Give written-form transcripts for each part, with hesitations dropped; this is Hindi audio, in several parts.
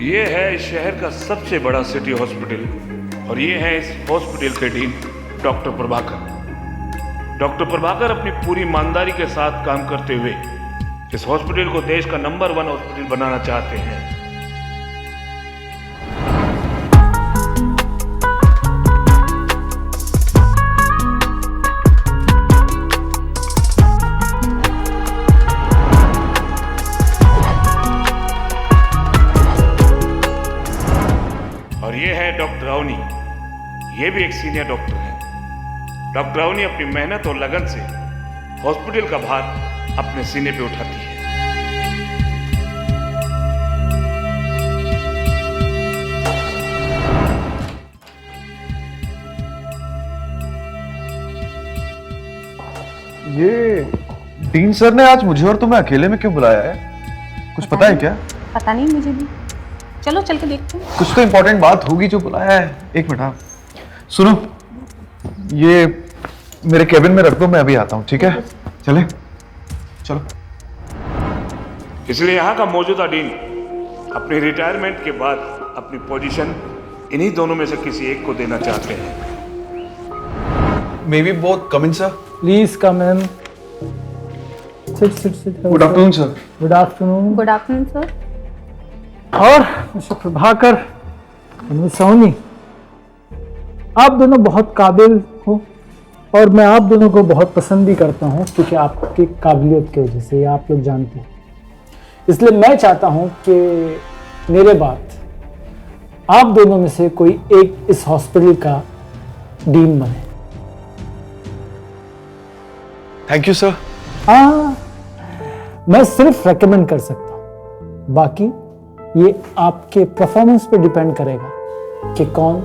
ये है इस शहर का सबसे बड़ा सिटी हॉस्पिटल और ये है इस हॉस्पिटल के dean doctor Prabhakar. Doctor Prabhakar अपनी पूरी ईमानदारी के साथ काम करते हुए इस हॉस्पिटल को देश का नंबर 1 हॉस्पिटल बनाना चाहते हैं। और ये है डॉक्टर अवनी, ये भी एक सीनियर डॉक्टर है। डॉक्टर अवनी अपनी मेहनत और लगन से हॉस्पिटल का भार अपने सीने पे उठाती है। ये डीन सर ने आज मुझे और तुम्हें अकेले में क्यों बुलाया है? कुछ पता है क्या? पता नहीं मुझे भी। चलो चल के देखते हैं। कुछ तो इम्पोर्टेंट बात होगी जो बुलाया है। एक मिनट, हाँ सुनो, ये मेरे केबिन में रख दो, मैं अभी आता हूँ, ठीक है? चले चलो। इसलिए यहाँ का मौजूदा डीन अपनी रिटायरमेंट के बाद अपनी पोजीशन इन्हीं दोनों में से किसी एक को देना चाहते हैं। May be both come in sir. Please come in. Sit. Good afternoon sir. Good afternoon. Good afternoon sir. और मिस्टर प्रभाकर, मिस सोनी, आप दोनों बहुत काबिल हो और मैं आप दोनों को बहुत पसंद भी करता हूँ क्योंकि आपकी काबिलियत की वजह से, आप लोग जानते हैं। इसलिए मैं चाहता हूँ कि मेरे बाद आप दोनों में से कोई एक इस हॉस्पिटल का डीन बने। Thank you sir. हाँ, मैं सिर्फ रेकमेंड कर सकता हूँ, बाकी ये आपके परफॉर्मेंस पे डिपेंड करेगा कि कौन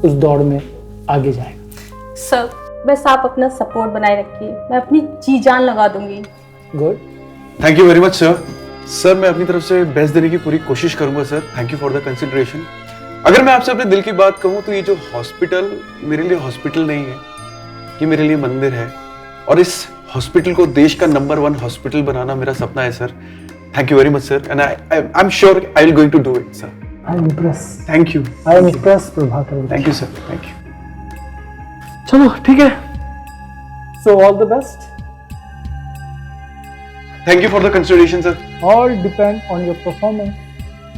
इस दौड़ में आगे जाएगा। सर बस आप अपना सपोर्ट बनाए रखिए, मैं अपनी जी जान लगा दूंगी। Good. Thank you very much sir. Sir मैं अपनी तरफ से बेस्ट देने की पूरी कोशिश करूंगा sir. Thank you for the consideration. अगर मैं आपसे अपने दिल की बात कहूँ तो ये जो हॉस्पिटल मेरे लिए हॉस्पिटल नहीं है, ये मेरे लिए मंदिर है और इस हॉस्पिटल को देश का नंबर 1 हॉस्पिटल बनाना मेरा सपना है sir. Thank you very much sir and I am sure I will going to do it sir. I am impress. Thank you. I am impress Prabhakar. Thank you sir. Thank you. चलो ठीक है, so all the best. Thank you for the consideration sir. All depend on your performance.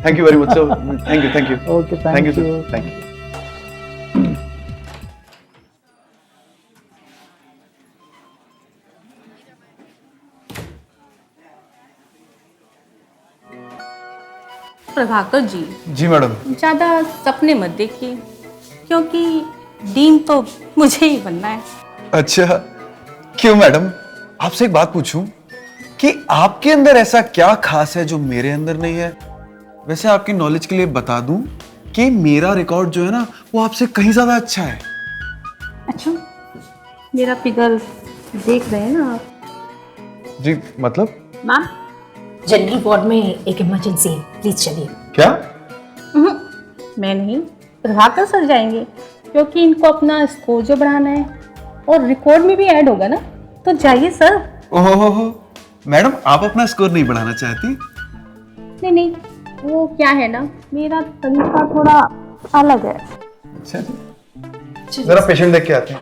Thank you very much sir. Thank you. Thank you. Okay, thank you thank sir. You. Thank you. Prabhakar ji, ji madam. ज्यादा सपने मत देखिए क्योंकि डीन तो मुझे ही बनना है। अच्छा, क्यों मैडम? आपसे एक बात पूछूं कि आपके अंदर ऐसा क्या खास है जो मेरे अंदर नहीं है? वैसे आपकी नॉलेज के लिए बता दूं कि मेरा रिकॉर्ड जो है ना वो आपसे कहीं ज्यादा अच्छा है। अच्छा, मेरा फिगर देख रहे हैं ना आप? जी मतलब? मैम जनरल वार्ड में एक इमरजेंसी है, प्लीज चलिए। क्या? मैं नहीं, प्रभाकर सर जाएंगे क्योंकि इनको अपना स्कोर जो बढ़ाना है और रिकॉर्ड में भी ऐड होगा ना, तो जाइए सर। ओहो मैडम, आप अपना स्कोर नहीं बढ़ाना चाहती? नहीं, वो क्या है ना, मेरा तरीका थोड़ा अलग है। अच्छा जी, जरा पेशेंट देख के आते हैं।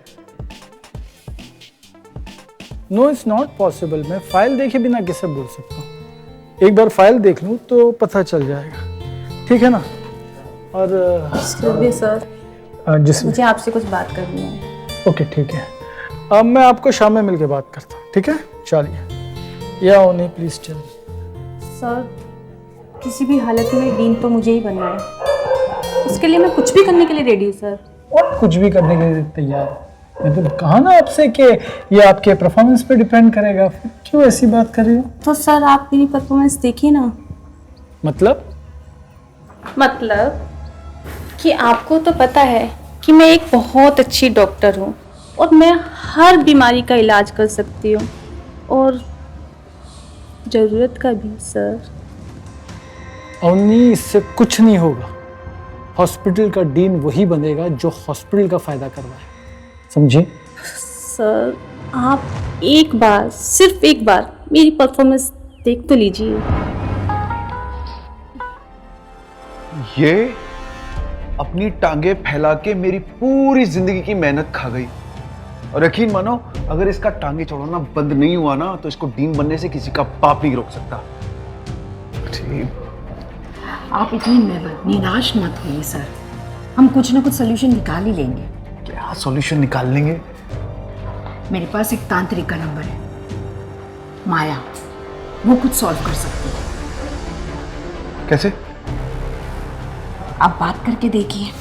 No it's not possible. मैं फाइल देखे बिना कैसे बोल सकता हूँ? एक बार फाइल देख लूँ तो पता चल जाएगा, ठीक है ना? और सर जिस मुझे आपसे कुछ बात करनी है। ओके ठीक है, अब मैं आपको शाम में मिलके बात करता हूँ, ठीक है? चलिए, या ओनी प्लीज टेल। सर किसी भी हालत में डीन तो मुझे ही बनना है, उसके लिए मैं कुछ भी करने के लिए रेडी हूँ सर। और कुछ भी करने के लिए तैयार है। मैं तो कहा ना आपसे कि ये आपके परफॉर्मेंस पे डिपेंड करेगा, फिर क्यों ऐसी बात कर रही हो? तो सर आप मेरी परफॉर्मेंस देखिए ना। मतलब कि आपको तो पता है कि मैं एक बहुत अच्छी डॉक्टर हूँ और मैं हर बीमारी का इलाज कर सकती हूँ और ज़रूरत का भी सर। अवनी, इससे कुछ नहीं होगा। हॉस्पिटल का डीन वही बनेगा जो हॉस्पिटल का फायदा करवाए, समझे? सर आप एक बार, सिर्फ एक बार मेरी परफॉर्मेंस देख तो लीजिए। ये अपनी टांगे फैला के मेरी पूरी जिंदगी की मेहनत खा गई। और यकीन मानो, अगर इसका टांगे चढ़ाना बंद नहीं हुआ ना तो इसको डीन बनने से किसी का बाप नहीं रोक सकता। ठीक। आप इतनी निराश मत होइए सर, हम कुछ ना कुछ सोल्यूशन निकाल ही लेंगे। क्या सॉल्यूशन निकाल लेंगे? मेरे पास एक तांत्रिक का नंबर है, माया, वो कुछ सॉल्व कर सकती है। कैसे? आप बात करके देखिए।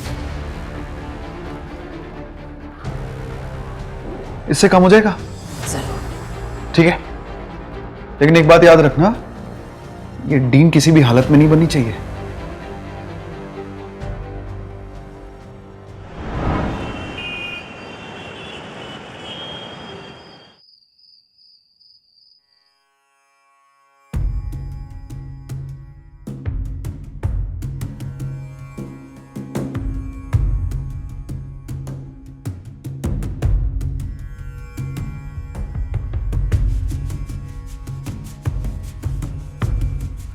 इससे काम हो जाएगा? जरूर। ठीक है, लेकिन एक बात याद रखना, ये डीन किसी भी हालत में नहीं बननी चाहिए।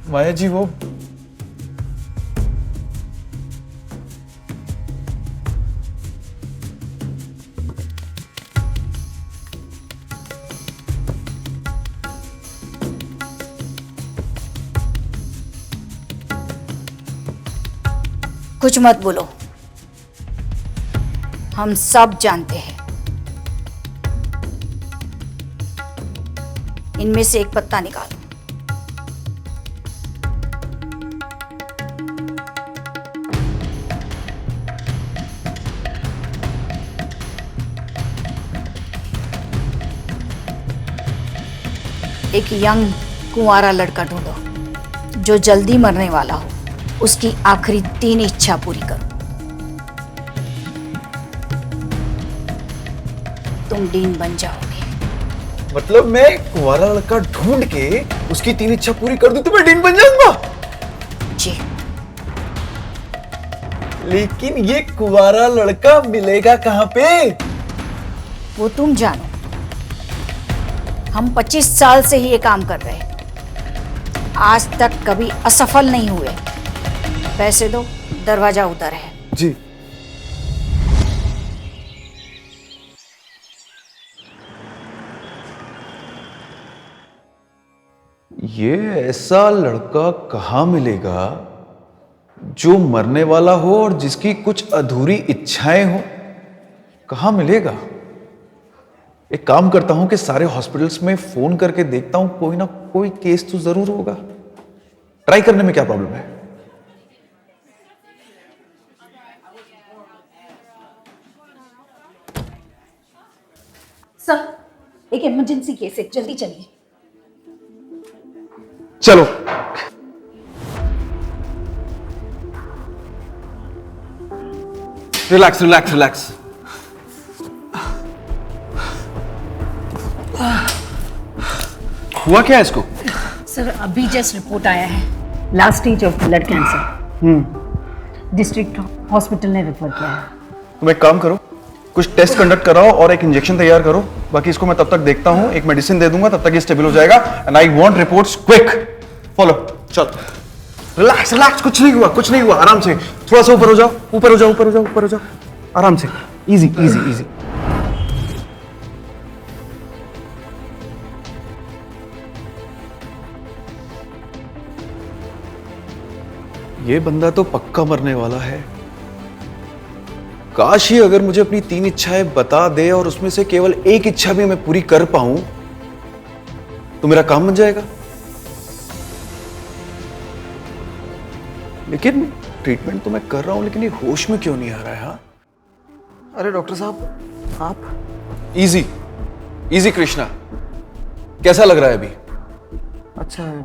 माया जी, वो कुछ मत बोलो, हम सब जानते हैं। इनमें से एक पत्ता निकालो। एक यंग कुंवारा लड़का ढूंढो जो जल्दी मरने वाला हो, उसकी आखिरी 3 इच्छा पूरी करो। तुम डीन बन जाओगे। मतलब मैं कुंवारा लड़का ढूंढ के उसकी 3 इच्छा पूरी कर दूं तो मैं डीन बन जाऊंगा? जी। लेकिन ये कुंवारा लड़का मिलेगा कहां पे? वो तुम जानो। हम 25 साल से ही ये काम कर रहे हैं, आज तक कभी असफल नहीं हुए। पैसे दो, दरवाजा उधर है। जी। ये ऐसा लड़का कहां मिलेगा जो मरने वाला हो और जिसकी कुछ अधूरी इच्छाएं हो? कहां मिलेगा? एक काम करता हूं कि सारे हॉस्पिटल्स में फोन करके देखता हूं, कोई ना कोई केस तो जरूर होगा। ट्राई करने में क्या प्रॉब्लम है? सर, एक इमरजेंसी केस है, जल्दी चलिए। चलो। Relax relax relax. हुआ क्या है इसको? सर, अभी जस्ट रिपोर्ट आया है, last stage of blood cancer. District hospital ने रेफर किया है। तुम एक काम करो, कुछ टेस्ट कंडक्ट कराओ और एक इंजेक्शन तैयार करो। बाकी इसको मैं तब तक देखता हूं, एक मेडिसिन दे दूंगा, तब तक ये स्टेबल हो जाएगा। And I want reports quick. Follow. चल। रिलैक्स रिलैक्स, कुछ नहीं हुआ, कुछ नहीं हुआ। आराम से, थोड़ा सा ऊपर हो जाओ, ऊपर हो जाओ, ऊपर हो जाओ, ऊपर हो जाओ। आराम से, इजी इजी इजी। ये बंदा तो पक्का मरने वाला है। काश ही अगर मुझे अपनी 3 इच्छाएं बता दे और उसमें से केवल एक इच्छा भी मैं पूरी कर पाऊं तो मेरा काम बन जाएगा। लेकिन ट्रीटमेंट तो मैं कर रहा हूं, लेकिन ये होश में क्यों नहीं आ रहा है? हाँ? अरे डॉक्टर साहब, आप इजी इजी कृष्णा, कैसा लग रहा है अभी? अच्छा है।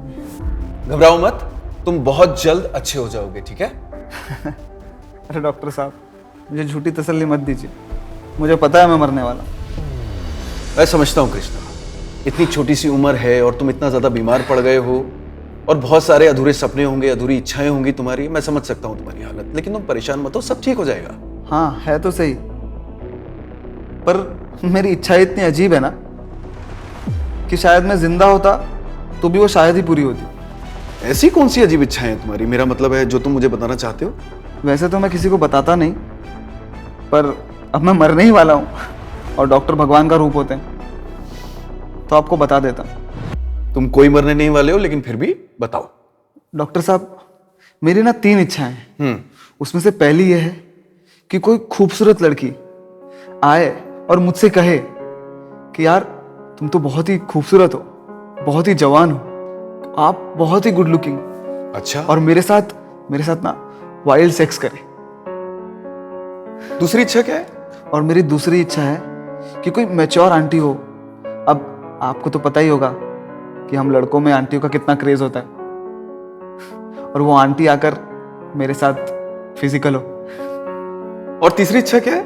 घबराओ मत, तुम बहुत जल्द अच्छे हो जाओगे, ठीक है? अरे डॉक्टर साहब, मुझे झूठी तसल्ली मत दीजिए, मुझे पता है मैं मरने वाला। मैं समझता हूँ कृष्णा, इतनी छोटी सी उम्र है और तुम इतना ज्यादा बीमार पड़ गए हो और बहुत सारे अधूरे सपने होंगे, अधूरी इच्छाएं होंगी तुम्हारी। मैं समझ सकता हूँ तुम्हारी हालत, लेकिन तुम परेशान मत हो, सब ठीक हो जाएगा। हाँ है तो सही, पर मेरी इच्छा इतनी अजीब है ना कि शायद मैं जिंदा होता तो भी वो शायद ही पूरी होती। ऐसी कौन सी अजीब इच्छाएं हैं तुम्हारी? मेरा मतलब है जो तुम मुझे बताना चाहते हो। वैसे तो मैं किसी को बताता नहीं, पर अब मैं मरने ही वाला हूँ और डॉक्टर भगवान का रूप होते हैं, तो आपको बता देता। तुम कोई मरने नहीं वाले हो, लेकिन फिर भी बताओ। डॉक्टर साहब, मेरी ना 3 इच्छाएं हैं। उसमें से पहली यह है कि कोई खूबसूरत लड़की आए और मुझसे कहे कि यार तुम तो बहुत ही खूबसूरत हो, बहुत ही जवान हो, आप बहुत ही गुड लुकिंग, अच्छा, और मेरे साथ ना वाइल्ड सेक्स करे। दूसरी इच्छा क्या है? और मेरी दूसरी इच्छा है कि कोई मैच्योर आंटी हो। अब आपको तो पता ही होगा कि हम लड़कों में आंटियों का कितना क्रेज होता है, और वो आंटी आकर मेरे साथ फिजिकल हो। और तीसरी इच्छा क्या है?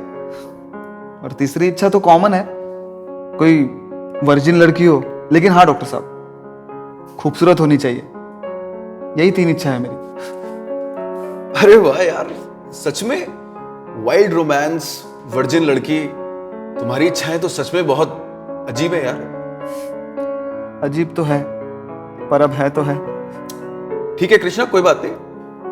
और तीसरी इच्छा तो कॉमन है, कोई वर्जिन लड़की हो, लेकिन हाँ डॉक्टर साहब, खूबसूरत होनी चाहिए। यही 3 इच्छा है मेरी। अरे वाह यार, सच में वाइल्ड रोमांस, वर्जिन लड़की, तुम्हारी इच्छाएं तो सच में बहुत अजीब है यार। अजीब तो है, पर अब है तो है। ठीक है कृष्णा, कोई बात नहीं।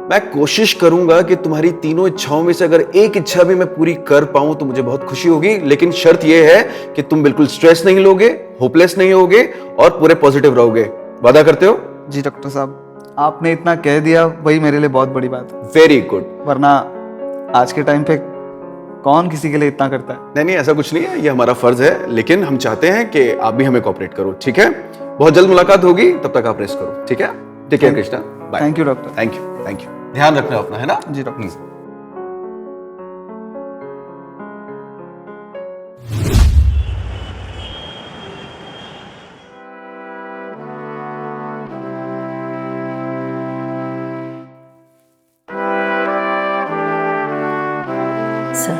मैं कोशिश करूंगा कि तुम्हारी तीनों इच्छाओं में से अगर एक इच्छा भी मैं पूरी कर पाऊं तो मुझे बहुत खुशी होगी, लेकिन शर्त यह है कि तुम बिल्कुल स्ट्रेस नहीं लोगे, होपलेस नहीं होगे और पूरे पॉजिटिव रहोगे। वादा करते हो? जी डॉक्टर साहब, आपने इतना कह दिया वही मेरे लिए बहुत बड़ी बात है। Very good. वरना आज के टाइम पे कौन किसी के लिए इतना करता है। नहीं नहीं, ऐसा कुछ नहीं है, ये हमारा फर्ज है, लेकिन हम चाहते हैं कि आप भी हमें कोऑपरेट करो। ठीक है, बहुत जल्द मुलाकात होगी, तब तक आप रेस्ट करो। ठीक है, take care Krishna, bye. Thank you doctor. Thank you, thank you. ध्यान रखना अपना, है ना? जी डॉक्टर साहब। सर,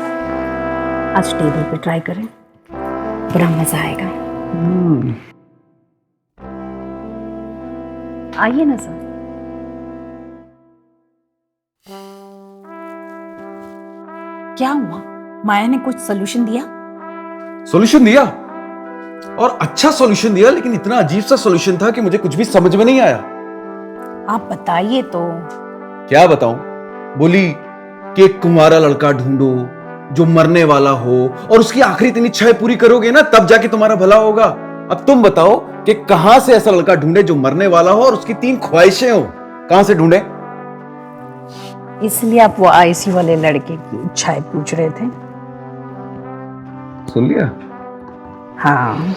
आज टेबल पे ट्राई करें, बड़ा मजा आएगा। आइए ना सर। क्या हुआ, माया ने कुछ सोल्यूशन दिया? सॉल्यूशन दिया, और अच्छा सॉल्यूशन दिया, लेकिन इतना अजीब सा सॉल्यूशन था कि मुझे कुछ भी समझ में नहीं आया। आप बताइए तो। क्या बताऊं? बोली कि एक कुंवारा लड़का ढूंढो जो मरने वाला हो, और उसकी आखिरी 3 इच्छाएं पूरी करोगे ना, तब जाके तुम्हारा भला होगा। अब तुम बताओ कि कहां से ऐसा लड़का ढूंढे जो मरने वाला हो और उसकी 3 ख्वाहिशें हो? कहां से ढूंढे? इसलिए आप वो आईसी वाले लड़के की इच्छाएं पूछ रहे थे? सुन लिया? हाँ,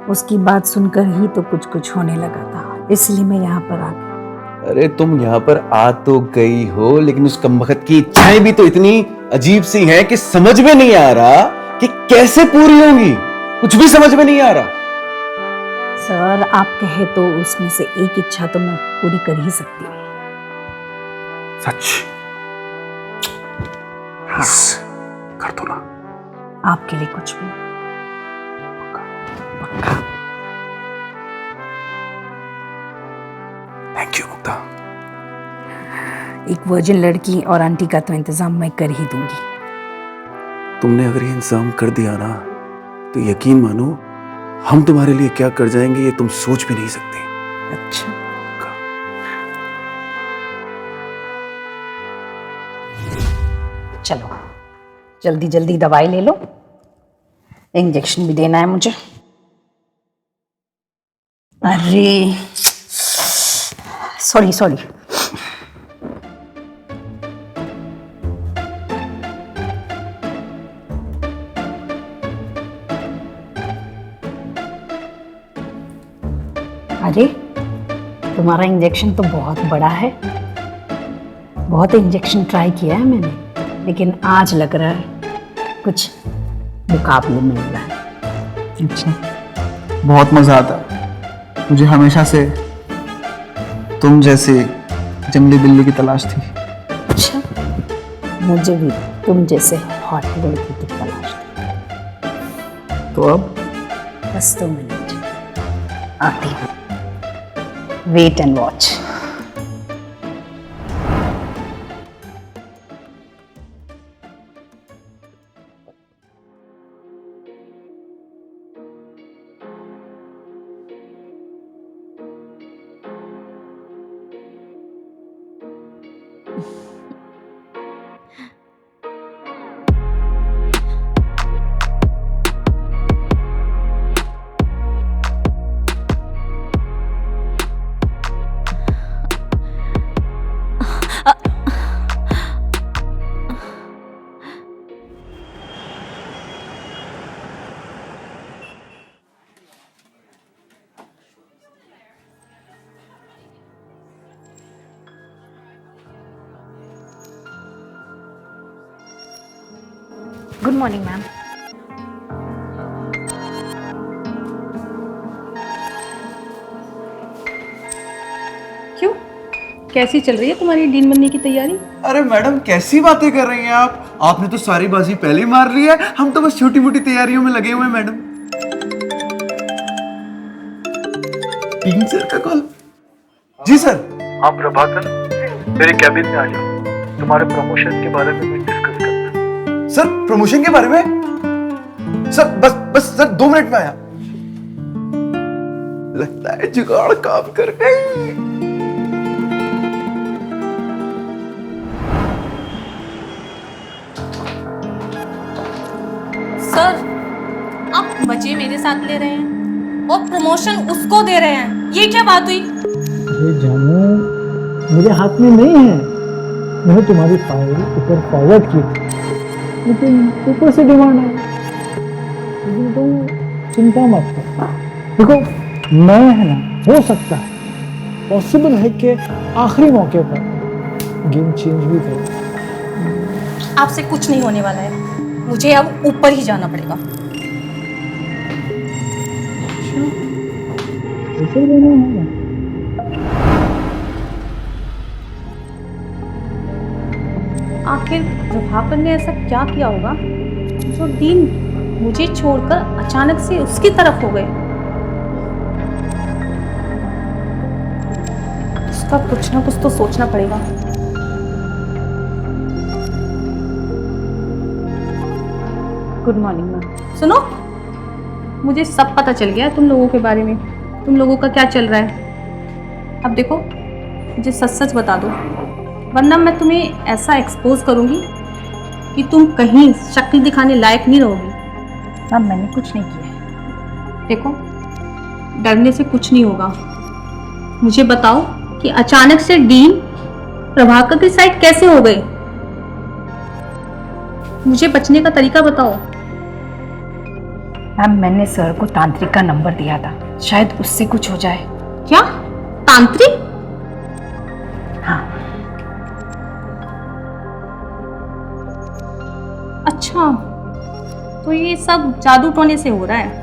उसकी बात सुनकर ही तो कुछ कुछ होने लगा था, इसलिए मैं यहाँ पर आ गई। अरे तुम यहाँ पर आ तो गई हो, लेकिन उस कमबख्त की इच्छाएं भी तो इतनी अजीब सी हैं कि समझ में नहीं आ रहा कि कैसे पूरी होंगी। कुछ भी समझ में नहीं आ रहा। सर, आप कहे तो उसमें से एक इच्छा तो मैं पूरी कर ही सकती हूँ। सच? हाँ, कर दो ना। आपके लिए कुछ भी। पक्का। थैंक यू मुक्ता। एक वर्जिन लड़की और आंटी का तो इंतजाम मैं कर ही दूंगी। तुमने अगर ये इंतजाम कर दिया ना, तो यकीन मानो हम तुम्हारे लिए क्या कर जाएंगे ये तुम सोच भी नहीं सकते। अच्छा, चलो जल्दी जल्दी दवाई ले लो, इंजेक्शन भी देना है मुझे। अरे सॉरी सॉरी। अरे तुम्हारा इंजेक्शन तो बहुत बड़ा है। बहुत इंजेक्शन ट्राई किया है मैंने, लेकिन आज लग रहा है कुछ मुकाबले में मिला है। अच्छा, बहुत मजा आता है। मुझे हमेशा से तुम जैसी जंगली बिल्ली की तलाश थी। अच्छा, मुझे भी तुम जैसे हॉट लड़की की तलाश थी। तो अब बस 2 मिनट, आती हूँ। Wait and watch. Good morning ma'am. क्यों, कैसी चल रही है तुम्हारी डीन बनने की तैयारी? अरे मैडम कैसी बातें कर रही हैं आप? आपने तो सारी बाजी पहले ही मार ली है, हम तो बस छोटी मोटी तैयारियों में लगे हुए हैं मैडम। डीन सर का कॉल। जी सर। हाँ प्रभाकर, मेरे कैबिन में आ जाओ, तुम्हारे प्रमोशन के बारे में डिस्कस करना है। सर प्रमोशन के बारे में? सर बस बस सर 2 मिनट में आया। लगता है जुगाड़ काम कर गई। सर, आप मजे मेरे साथ ले रहे हैं और प्रमोशन उसको दे रहे हैं, ये क्या बात हुई? अरे जानू, मेरे हाथ में नहीं है। मैंने तुम्हारी फाइल ऊपर फॉरवर्ड की थी, लेकिन ऊपर से डिमांड है। लेकिन तुम चिंता मत करो। देखो, मैं है ना, हो सकता है, पॉसिबल है कि आखिरी मौके पर गेम चेंज भी करो। आपसे कुछ नहीं होने वाला है, मुझे अब ऊपर ही जाना पड़ेगा। ऊपर जाना होगा। आखिर प्रभाकर ने ऐसा क्या किया होगा जो डीन मुझे छोड़कर अचानक से उसकी तरफ हो गए? उसका कुछ ना कुछ तो सोचना पड़ेगा। Good morning ma'am. सुनो, मुझे सब पता चल गया तुम लोगों के बारे में, तुम लोगों का क्या चल रहा है। अब देखो, मुझे सच सच बता दो, वरना मैं तुम्हें ऐसा एक्सपोज करूंगी कि तुम कहीं शक्ल दिखाने लायक नहीं रहोगी। मैम मैंने कुछ नहीं किया। देखो, डरने से कुछ नहीं होगा। मुझे बताओ कि अचानक से डीन प्रभाकर की साइड कैसे हो गए? मुझे बचने का तरीका बताओ। मैम मैंने सर को तांत्रिक का नंबर दिया था, शायद उससे कुछ हो जाए। क्या? तांत्रिक? हाँ। अच्छा, तो ये सब जादू टोने से हो रहा है।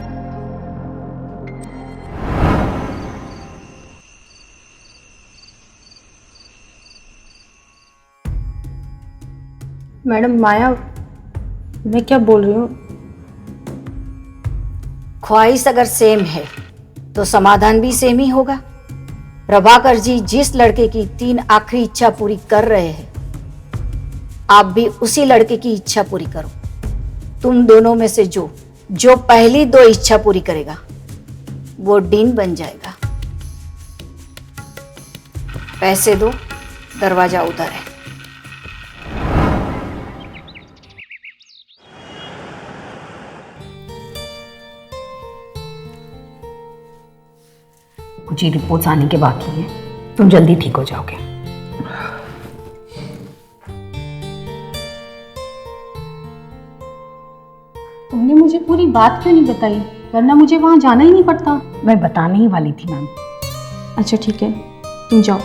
मैडम माया, मैं क्या बोल रही हूँ? ख्वाहिश अगर सेम है तो समाधान भी सेम ही होगा। प्रभाकर जी जिस लड़के की 3 आखिरी इच्छा पूरी कर रहे हैं, आप भी उसी लड़के की इच्छा पूरी करो। तुम दोनों में से जो पहली 2 इच्छा पूरी करेगा वो डीन बन जाएगा। पैसे दो, दरवाजा उधर है। कुछ ही रिपोर्ट्स आने के बाकी हैं, तुम जल्दी ठीक हो जाओगे। तुमने मुझे पूरी बात क्यों नहीं बताई, वरना मुझे वहां जाना ही नहीं पड़ता। मैं बताने ही वाली थी मैम। अच्छा ठीक है, तुम जाओ।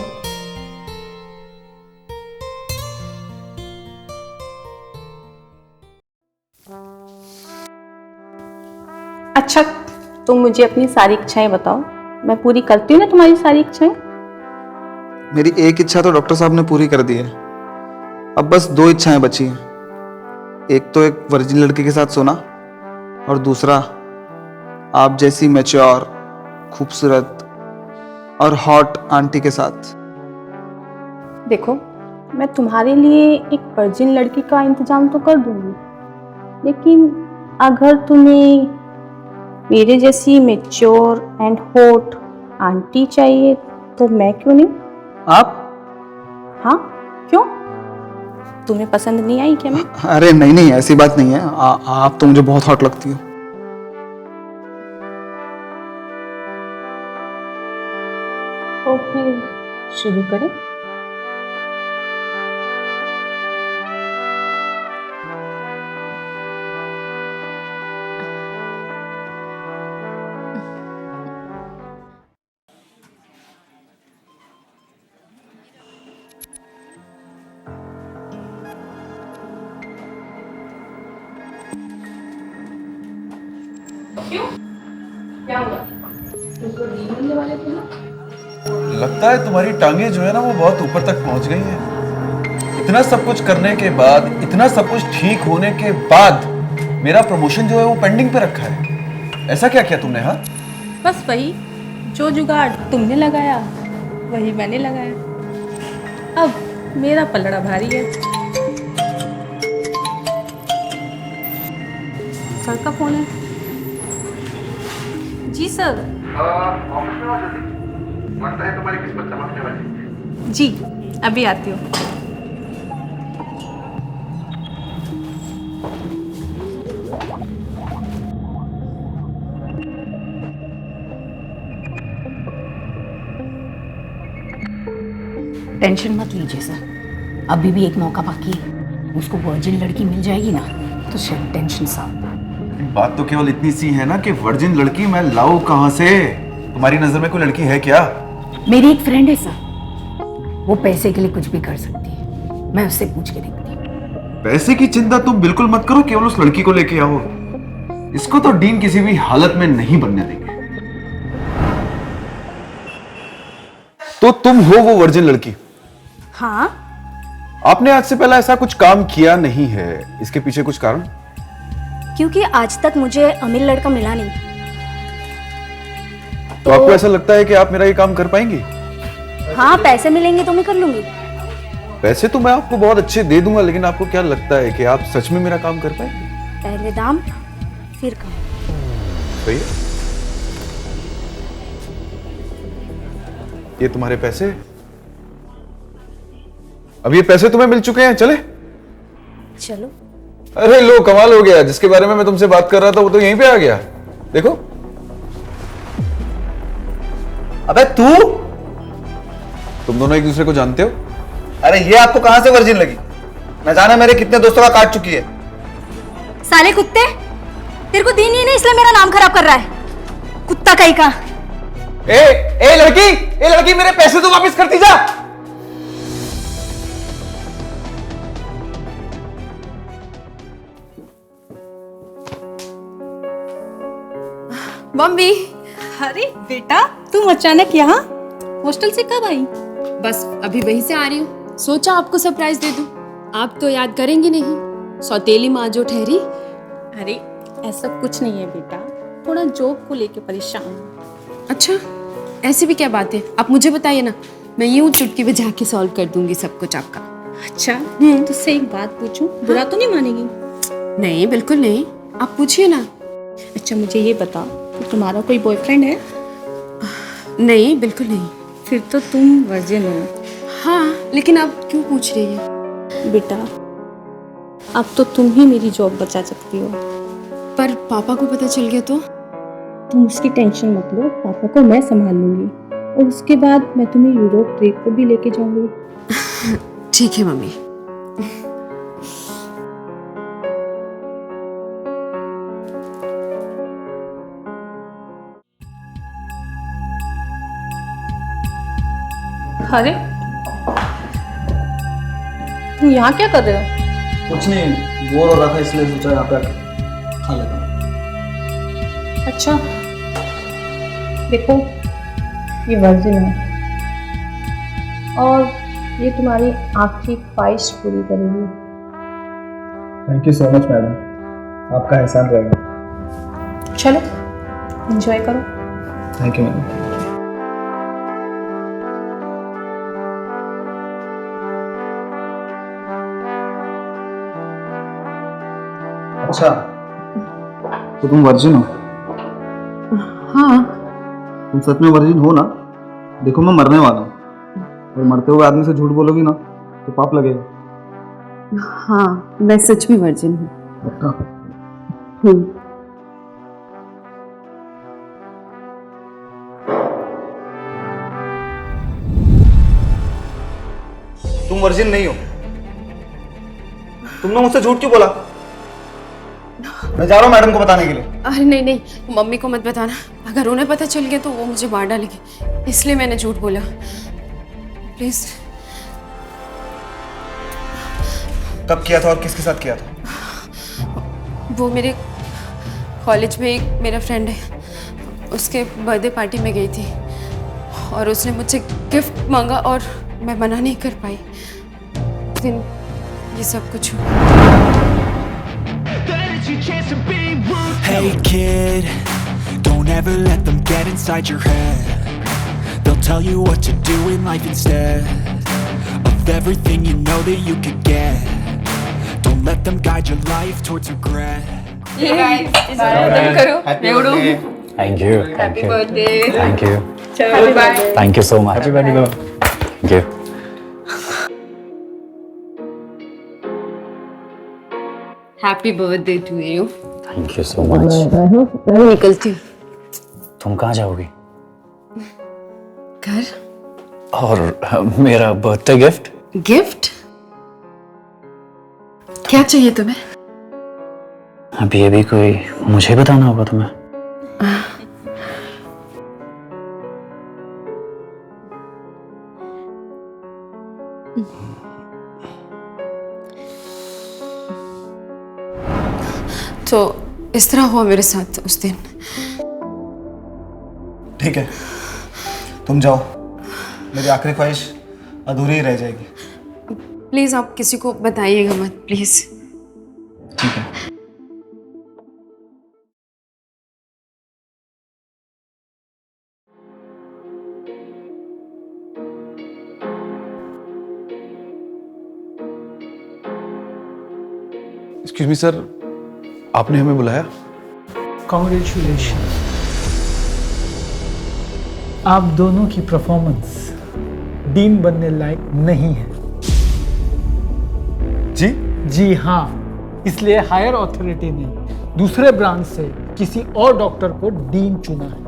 अच्छा, तुम मुझे अपनी सारी इच्छाएं बताओ, मैं पूरी करती हूँ ना तुम्हारी सारी इच्छाएं। मेरी एक इच्छा तो डॉक्टर साहब ने पूरी कर दी है, अब बस 2 इच्छाएं बची हैं। एक तो एक वर्जिन लड़के के साथ सोना, और दूसरा आप जैसी मैच्योर, खूबसूरत और हॉट आंटी के साथ। देखो, मैं तुम्हारे लिए एक वर्जिन लड़की का इंतजाम तो कर दूंगी, लेकिन अगर तुम्हें मेरे जैसी मैच्योर एंड हॉट आंटी चाहिए तो मैं क्यों नहीं। आप? हाँ, क्यों? तुम्हें पसंद नहीं आई क्या मैं? अरे नहीं नहीं, ऐसी बात नहीं है। आप तो मुझे बहुत हॉट लगती हो। तो फिर शुरू करें। क्यों? क्या हुआ? तुमको नींद मिलने वाले थे ना? लगता है तुम्हारी टांगे जो है ना वो बहुत ऊपर तक पहुंच गई हैं। इतना सब कुछ करने के बाद, इतना सब कुछ ठीक होने के बाद मेरा प्रमोशन जो है वो पेंडिंग पे रखा है। ऐसा क्या किया तुमने? हाँ, बस वही जो जुगाड़ तुमने लगाया वही मैंने लगाया। अब मेरा पलड़ा भारी है। सर का फोन है। जी सर। ऑफिस में आ जल्दी, लगता है तुम्हारी किस्मत चमकने वाली है। जी अभी आती हूँ। टेंशन मत लीजिए सर, अभी भी एक मौका बाकी है। उसको वर्जिन लड़की मिल जाएगी ना तो शायद टेंशन साफ। बात तो केवल इतनी सी है ना कि वर्जिन लड़की मैं लाऊं कहां से? तुम्हारी नजर में कोई लड़की है क्या? मेरी एक फ्रेंड है सर, वो पैसे के लिए कुछ भी कर सकती है। मैं उससे पूछ के देखती हूँ। पैसे की चिंता तुम बिल्कुल मत करो, केवल उस लड़की को लेके आओ। इसको तो डीन किसी भी हालत में नहीं बनने देंगे। तो तुम हो वो वर्जिन लड़की? हाँ, आपने आज से पहले ऐसा कुछ काम किया नहीं है, इसके पीछे कुछ कारण? क्योंकि आज तक मुझे अमीर लड़का मिला नहीं। तो आपको ऐसा लगता है कि आप मेरा ये काम कर पाएंगी? हाँ, पैसे मिलेंगे तो मैं कर लूंगी। पैसे तो मैं आपको बहुत अच्छे दे दूंगा, लेकिन आपको क्या लगता है कि आप सच में मेरा काम कर पाएंगे? पहले दाम फिर काम। सही है। ये तुम्हारे पैसे। अब ये पैसे तुम्हें मिल चुके हैं, चले? चलो। अरे लो, कमाल हो गया। जिसके बारे में मैं तुमसे बात कर रहा था वो तो यहीं पे आ गया। देखो। अबे तू? तुम दोनों एक दूसरे को जानते हो? अरे ये आपको कहां से वर्जिन लगी? न जाने मेरे कितने दोस्तों का काट चुकी है। साले कुत्ते, तेरे को दीन ही नहीं इसलिए मेरा नाम खराब कर रहा है, कुत्ता कहीं का। ए लड़की मेरे पैसे तो वापस करती जा। मम्मी। अरे बेटा, तुम अचानक यहाँ? हॉस्टल से कब आई? बस अभी वहीं से आ रही हूँ, सोचा आपको सरप्राइज दे दूं। आप तो याद करेंगे नहीं, सौतेली माँ जो ठहरी। अरे ऐसा कुछ नहीं है बेटा, थोड़ा जॉब को लेके परेशान हूँ। अच्छा, ऐसी भी क्या बात है? आप मुझे बताइए ना, मैं यूं चुटकी बजा के सॉल्व कर दूंगी सब कुछ आपका। अच्छा, तुझसे एक बात पूछूं? बुरा तो नहीं मानेगी? नहीं, बिल्कुल नहीं, आप पूछिए ना। अच्छा मुझे ये बता, तुम्हारा कोई बॉयफ्रेंड है? नहीं, बिल्कुल नहीं। फिर तो तुम वर्जिन हो। हाँ, लेकिन आप क्यों पूछ रही हैं? बेटा, अब तो तुम ही मेरी जॉब बचा सकती हो। पर पापा को पता चल गया तो? तुम उसकी टेंशन मत लो, पापा को मैं संभाल लूंगी और उसके बाद मैं तुम्हें यूरोप ट्रिप पे भी लेके जाऊंगी। ठीक है मम्मी। अरे तुम यहाँ क्या कर रहे हो? कुछ नहीं, बोर हो रहा था इसलिए सोचा यहाँ पे आके खा लेता हूँ। अच्छा देखो, ये वर्जिन है और ये तुम्हारी आखिरी ख्वाहिश पूरी करेगी। Thank you so much madam, आपका एहसान रहेगा। चलो एंजॉय करो। Thank you madam. अच्छा, तो तुम वर्जिन हो? हाँ। तुम सच में वर्जिन हो ना? देखो मैं मरने वाला हूँ, और मरते हुए आदमी से झूठ बोलोगी ना तो पाप लगेगा। हाँ, मैं सच में वर्जिन हूँ। पक्का? तुम वर्जिन नहीं हो। तुमने मुझसे झूठ क्यों बोला? मैं जा रहा हूँ मैडम को बताने के लिए। अरे नहीं नहीं, मम्मी को मत बताना, अगर उन्हें पता चल गया तो वो मुझे मार डालेगी, इसलिए मैंने झूठ बोला। प्लीज। कब किया था और किसके साथ किया था? वो मेरे कॉलेज में एक मेरा फ्रेंड है, उसके बर्थडे पार्टी में गई थी और उसने मुझसे गिफ्ट मांगा और मैं मना नहीं कर पाई। उस दिन ये सब कुछ हुआ। Hey kid, don't ever let them get inside your head. They'll tell you what to do in life instead of everything you know that you could get. Don't let them guide your life towards regret. Thank you. Happy birthday. Thank you. Thank you so much. Happy birthday. Thank you. Happy birthday to you. Thank you so much. मैं निकलती हूँ। तुम कहाँ जाओगी? घर। और मेरा बर्थडे गिफ्ट? गिफ्ट? क्या चाहिए तुम्हें? अभी कोई मुझे बताना होगा तुम्हें। तो इस तरह हुआ मेरे साथ उस दिन। ठीक है, तुम जाओ, मेरी आखिरी ख्वाहिश अधूरी ही रह जाएगी। प्लीज आप किसी को बताइएगा मत, प्लीज। ठीक है। एक्सक्यूज मी सर, आपने हमें बुलाया? कॉन्ग्रेचुलेशन, आप दोनों की परफॉर्मेंस डीन बनने लायक नहीं है। जी? जी हाँ, इसलिए हायर अथॉरिटी ने दूसरे ब्रांच से किसी और डॉक्टर को डीन चुना है।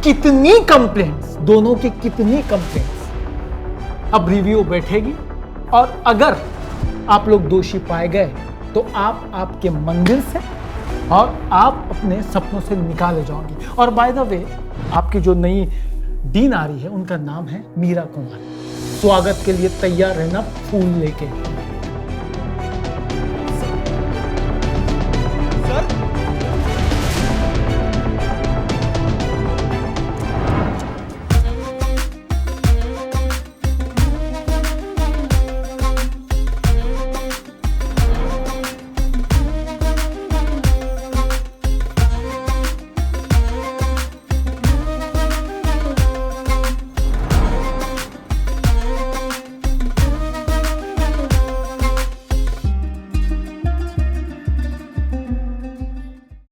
कितनी कंप्लेंट्स, दोनों की कितनी कंप्लेंट्स। अब रिव्यू बैठेगी और अगर आप लोग दोषी पाए गए तो आप आपके मंदिर से और आप अपने सपनों से निकाले जाओगे। और बाय द वे, आपकी जो नई डीन आ रही है उनका नाम है मीरा कुमार। स्वागत के लिए तैयार रहना फूल लेके।